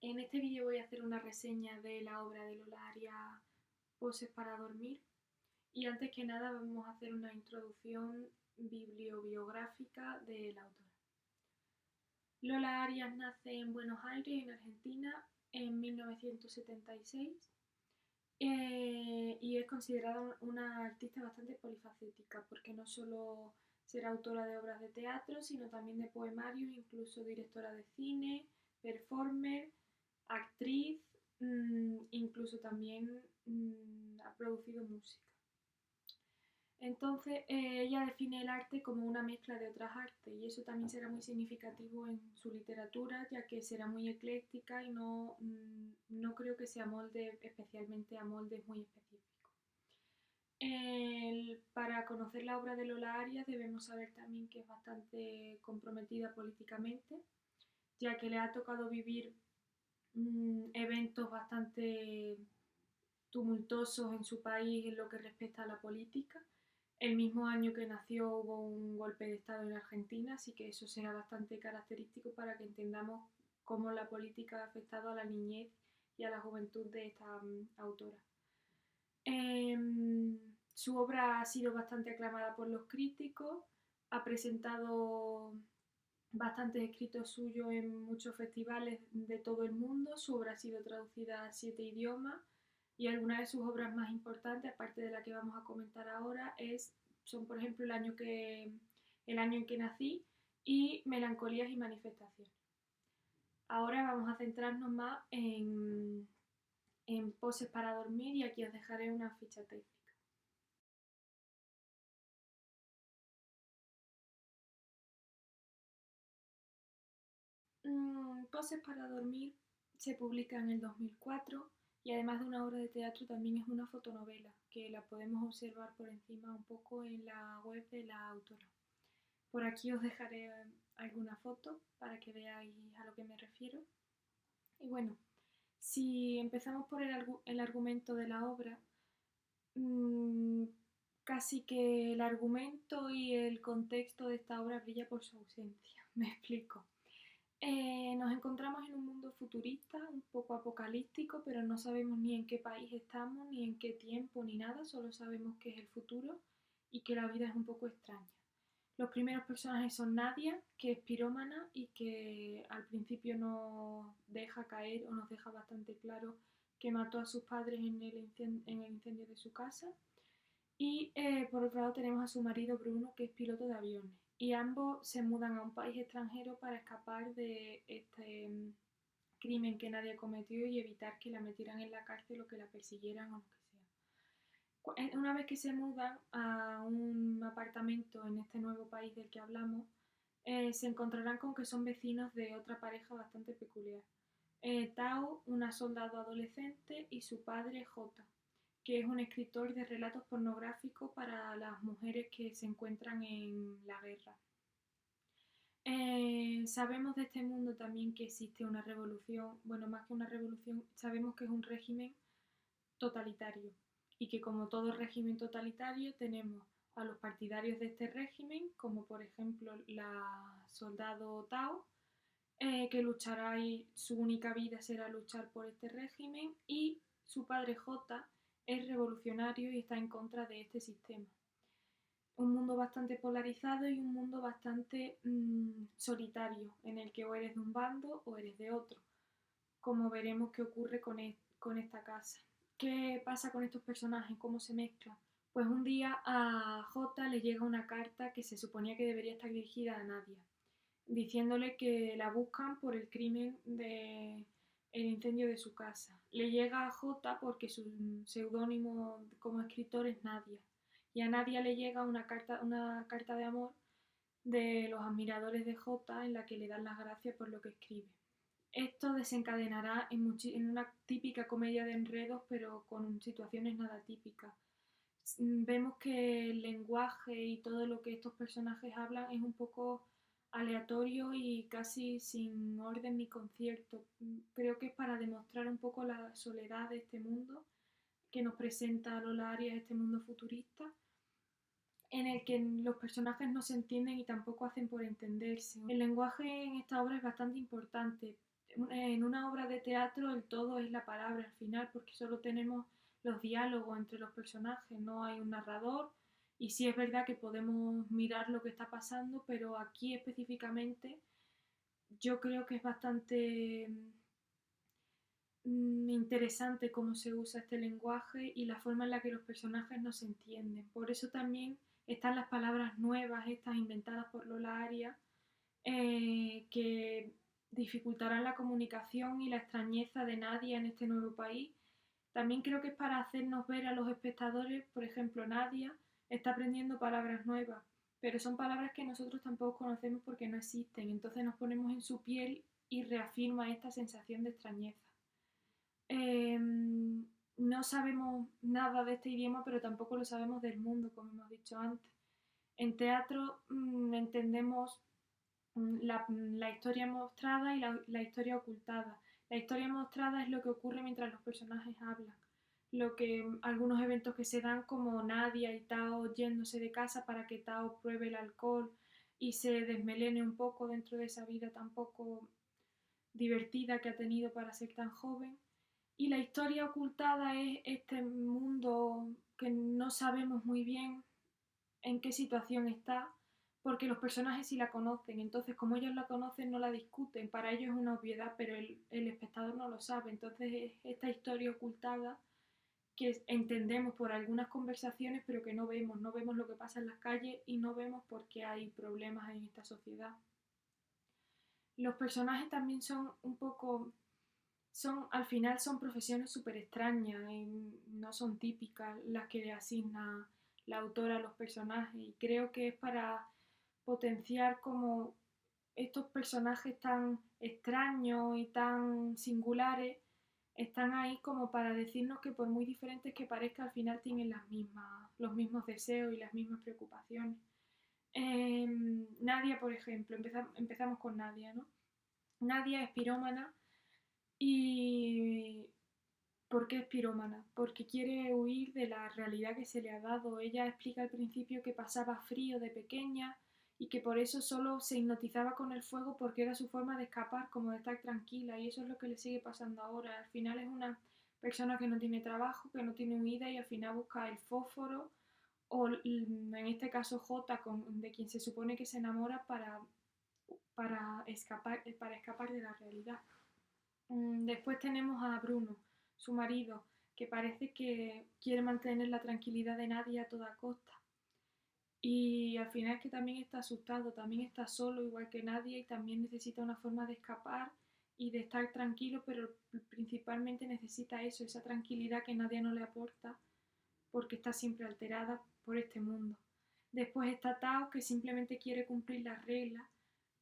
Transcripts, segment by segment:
En este vídeo voy a hacer una reseña de la obra de Lola Arias, Poses para dormir, y antes que nada vamos a hacer una introducción bibliográfica de la autora. Lola Arias nace en Buenos Aires, en Argentina, en 1976 y es considerada una artista bastante polifacética porque no solo será autora de obras de teatro, sino también de poemarios, incluso directora de cine, performer, actriz, incluso también ha producido música. Entonces ella define el arte como una mezcla de otras artes y eso también será muy significativo en su literatura, ya que será muy ecléctica y no creo que se amolde especialmente a moldes muy específicos. Para conocer la obra de Lola Arias debemos saber también que es bastante comprometida políticamente, ya que le ha tocado vivir eventos bastante tumultuosos en su país en lo que respecta a la política. El mismo año que nació hubo un golpe de Estado en Argentina, así que eso será bastante característico para que entendamos cómo la política ha afectado a la niñez y a la juventud de esta autora. Su obra ha sido bastante aclamada por los críticos, ha presentado bastantes escritos suyos en muchos festivales de todo el mundo, su obra ha sido traducida a 7 idiomas y algunas de sus obras más importantes, aparte de la que vamos a comentar ahora, son por ejemplo El año en que nací y Melancolías y manifestaciones. Ahora vamos a centrarnos más en Poses para dormir y aquí os dejaré una ficha técnica. Poses para dormir se publica en el 2004 y además de una obra de teatro también es una fotonovela que la podemos observar por encima un poco en la web de la autora. Por aquí os dejaré alguna foto para que veáis a lo que me refiero. Y bueno, si empezamos por el argumento de la obra, casi que el argumento y el contexto de esta obra brilla por su ausencia. Me explico. Nos encontramos en un mundo futurista, un poco apocalíptico, pero no sabemos ni en qué país estamos, ni en qué tiempo, ni nada, solo sabemos que es el futuro y que la vida es un poco extraña. Los primeros personajes son Nadia, que es pirómana y que al principio nos deja caer o nos deja bastante claro que mató a sus padres en el incendio de su casa. Y por otro lado tenemos a su marido Bruno, que es piloto de aviones. Y ambos se mudan a un país extranjero para escapar de este crimen que nadie cometió y evitar que la metieran en la cárcel o que la persiguieran o lo que sea. Una vez que se mudan a un apartamento en este nuevo país del que hablamos, se encontrarán con que son vecinos de otra pareja bastante peculiar. Tao, una soldado adolescente, y su padre Jota, que es un escritor de relatos pornográficos para las mujeres que se encuentran en la guerra. Sabemos de este mundo también que existe una revolución, bueno, más que una revolución, sabemos que es un régimen totalitario y que como todo régimen totalitario tenemos a los partidarios de este régimen, como por ejemplo la soldado Tao, que luchará y su única vida será luchar por este régimen, y su padre Jota es revolucionario y está en contra de este sistema. Un mundo bastante polarizado y un mundo bastante solitario, en el que o eres de un bando o eres de otro, como veremos que ocurre con esta casa. ¿Qué pasa con estos personajes? ¿Cómo se mezclan? Pues un día a Jota le llega una carta que se suponía que debería estar dirigida a Nadia, diciéndole que la buscan por el crimen del incendio de su casa. Le llega a Jota porque su seudónimo como escritor es Nadia. Y a Nadia le llega una carta de amor de los admiradores de Jota en la que le dan las gracias por lo que escribe. Esto desencadenará en una típica comedia de enredos, pero con situaciones nada típicas. Vemos que el lenguaje y todo lo que estos personajes hablan es un poco aleatorio y casi sin orden ni concierto. Creo que es para demostrar un poco la soledad de este mundo que nos presenta Lola Arias, este mundo futurista, en el que los personajes no se entienden y tampoco hacen por entenderse. El lenguaje en esta obra es bastante importante, En una obra de teatro el todo es la palabra al final, porque solo tenemos los diálogos entre los personajes, no hay un narrador. Y sí es verdad que podemos mirar lo que está pasando, pero aquí específicamente yo creo que es bastante interesante cómo se usa este lenguaje y la forma en la que los personajes no se entienden. Por eso también están las palabras nuevas, estas inventadas por Lola Arias, que dificultarán la comunicación y la extrañeza de Nadia en este nuevo país. También creo que es para hacernos ver a los espectadores, por ejemplo, Nadia está aprendiendo palabras nuevas, pero son palabras que nosotros tampoco conocemos porque no existen. Entonces nos ponemos en su piel y reafirma esta sensación de extrañeza. No sabemos nada de este idioma, pero tampoco lo sabemos del mundo, como hemos dicho antes. En teatro entendemos la historia mostrada y la historia ocultada. La historia mostrada es lo que ocurre mientras los personajes hablan. Algunos eventos que se dan como Nadia y Tao yéndose de casa para que Tao pruebe el alcohol y se desmelene un poco dentro de esa vida tan poco divertida que ha tenido para ser tan joven. Y la historia ocultada es este mundo que no sabemos muy bien en qué situación está, porque los personajes sí la conocen, entonces como ellos la conocen no la discuten, para ellos es una obviedad, pero el espectador no lo sabe, entonces es esta historia ocultada que entendemos por algunas conversaciones, pero que no vemos lo que pasa en las calles y no vemos por qué hay problemas en esta sociedad. Los personajes también son un poco al final son profesiones súper extrañas y no son típicas las que le asigna la autora a los personajes y creo que es para potenciar como estos personajes tan extraños y tan singulares están ahí como para decirnos que por muy diferentes que parezca al final tienen los mismos deseos y las mismas preocupaciones. Nadia, por ejemplo, empezamos con Nadia, ¿no? Nadia es pirómana. ¿Y por qué es pirómana? Porque quiere huir de la realidad que se le ha dado. Ella explica al principio que pasaba frío de pequeña y que por eso solo se hipnotizaba con el fuego porque era su forma de escapar, como de estar tranquila. Y eso es lo que le sigue pasando ahora. Al final es una persona que no tiene trabajo, que no tiene huida y al final busca el fósforo o en este caso J, de quien se supone que se enamora para escapar de la realidad. Después tenemos a Bruno, su marido, que parece que quiere mantener la tranquilidad de Nadia a toda costa. Y al final es que también está asustado, también está solo igual que Nadia y también necesita una forma de escapar y de estar tranquilo, pero principalmente necesita eso, esa tranquilidad que Nadia no le aporta porque está siempre alterada por este mundo. Después está Tao, que simplemente quiere cumplir las reglas,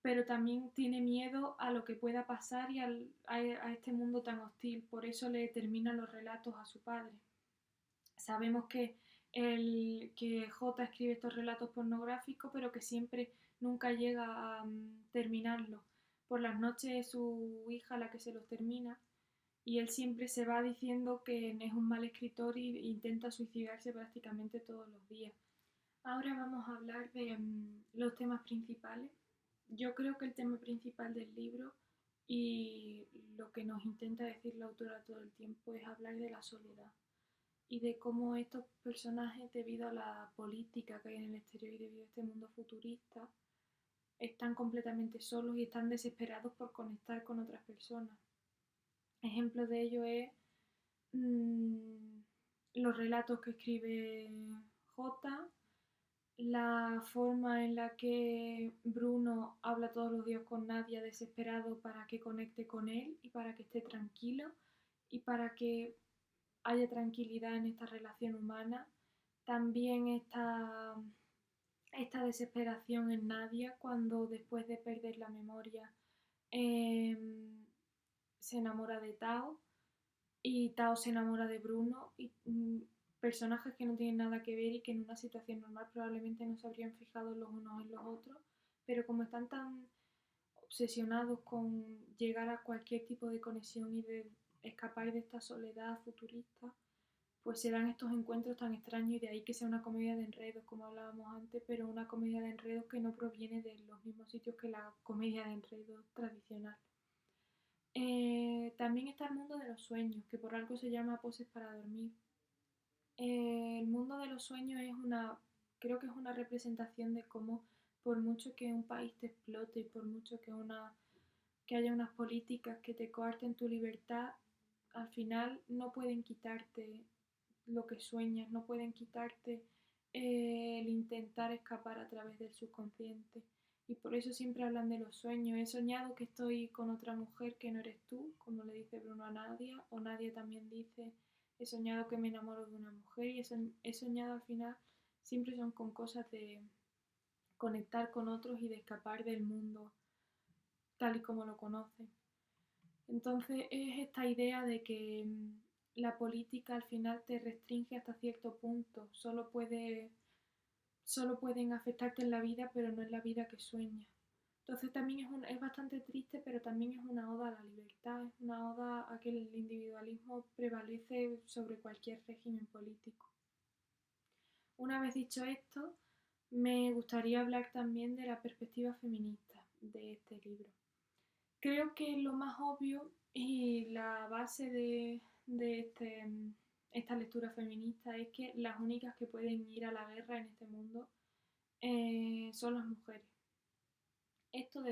pero también tiene miedo a lo que pueda pasar y a este mundo tan hostil. Por eso le termina los relatos a su padre. Sabemos que J escribe estos relatos pornográficos, pero que siempre nunca llega a terminarlos. Por las noches es su hija la que se los termina y él siempre se va diciendo que es un mal escritor e intenta suicidarse prácticamente todos los días. Ahora vamos a hablar de los temas principales. Yo creo que el tema principal del libro y lo que nos intenta decir la autora todo el tiempo es hablar de la soledad y de cómo estos personajes, debido a la política que hay en el exterior y debido a este mundo futurista, están completamente solos y están desesperados por conectar con otras personas. Ejemplo de ello es los relatos que escribe J, la forma en la que Bruno habla todos los días con Nadia desesperado para que conecte con él y para que esté tranquilo y para que haya tranquilidad en esta relación humana. También esta desesperación en Nadia cuando después de perder la memoria se enamora de Tao y Tao se enamora de Bruno y personajes que no tienen nada que ver y que en una situación normal probablemente no se habrían fijado los unos en los otros, pero como están tan obsesionados con llegar a cualquier tipo de conexión y de escapar de esta soledad futurista, pues se dan estos encuentros tan extraños y de ahí que sea una comedia de enredos, como hablábamos antes, pero una comedia de enredos que no proviene de los mismos sitios que la comedia de enredos tradicional. También está el mundo de los sueños, que por algo se llama poses para dormir. El mundo de los sueños creo que es una representación de cómo por mucho que un país te explote y por mucho que haya unas políticas que te coarten tu libertad, al final no pueden quitarte lo que sueñas, no pueden quitarte el intentar escapar a través del subconsciente. Y por eso siempre hablan de los sueños. He soñado que estoy con otra mujer que no eres tú, como le dice Bruno a Nadia, o Nadia también dice, he soñado que me enamoro de una mujer y he soñado al final, siempre son con cosas de conectar con otros y de escapar del mundo tal y como lo conocen. Entonces es esta idea de que la política al final te restringe hasta cierto punto, solo pueden afectarte en la vida, pero no en la vida que sueñas. Entonces también es bastante triste, pero también es una oda a la libertad, es una oda a que el individualismo prevalece sobre cualquier régimen político. Una vez dicho esto, me gustaría hablar también de la perspectiva feminista de este libro. Creo que lo más obvio y la base de esta lectura feminista es que las únicas que pueden ir a la guerra en este mundo son las mujeres. Esto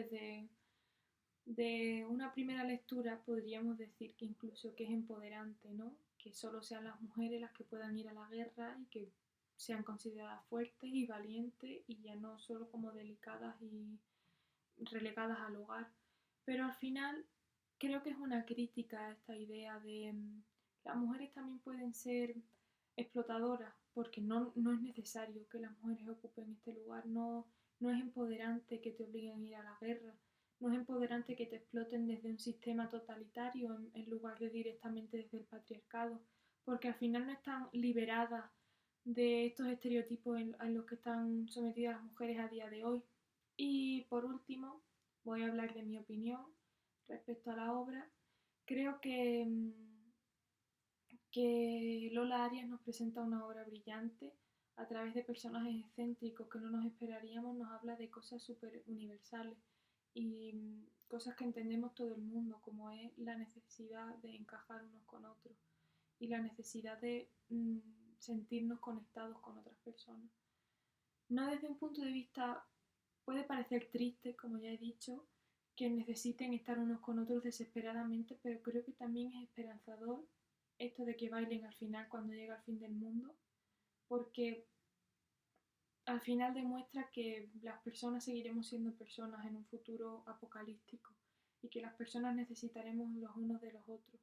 de una primera lectura podríamos decir que incluso que es empoderante, ¿no? Que solo sean las mujeres las que puedan ir a la guerra y que sean consideradas fuertes y valientes y ya no solo como delicadas y relegadas al hogar. Pero al final creo que es una crítica a esta idea de las mujeres también pueden ser explotadoras, porque no es necesario que las mujeres ocupen este lugar, no es empoderante que te obliguen a ir a la guerra, no es empoderante que te exploten desde un sistema totalitario en lugar de directamente desde el patriarcado, porque al final no están liberadas de estos estereotipos en los que están sometidas las mujeres a día de hoy. Y por último, voy a hablar de mi opinión respecto a la obra. Creo que Lola Arias nos presenta una obra brillante a través de personajes excéntricos que no nos esperaríamos, nos habla de cosas súper universales y cosas que entendemos todo el mundo, como es la necesidad de encajar unos con otros y la necesidad de sentirnos conectados con otras personas. No desde un punto de vista, puede parecer triste, como ya he dicho, que necesiten estar unos con otros desesperadamente, pero creo que también es esperanzador esto de que bailen al final cuando llega el fin del mundo, porque al final demuestra que las personas seguiremos siendo personas en un futuro apocalíptico y que las personas necesitaremos los unos de los otros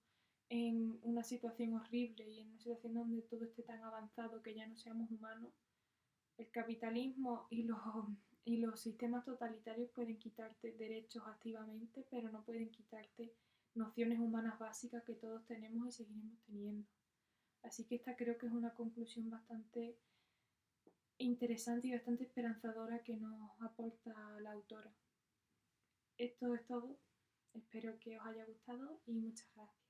en una situación horrible y en una situación donde todo esté tan avanzado que ya no seamos humanos. El capitalismo y los sistemas totalitarios pueden quitarte derechos activamente, pero no pueden quitarte nociones humanas básicas que todos tenemos y seguiremos teniendo. Así que esta creo que es una conclusión bastante interesante y bastante esperanzadora que nos aporta la autora. Esto es todo. Espero que os haya gustado y muchas gracias.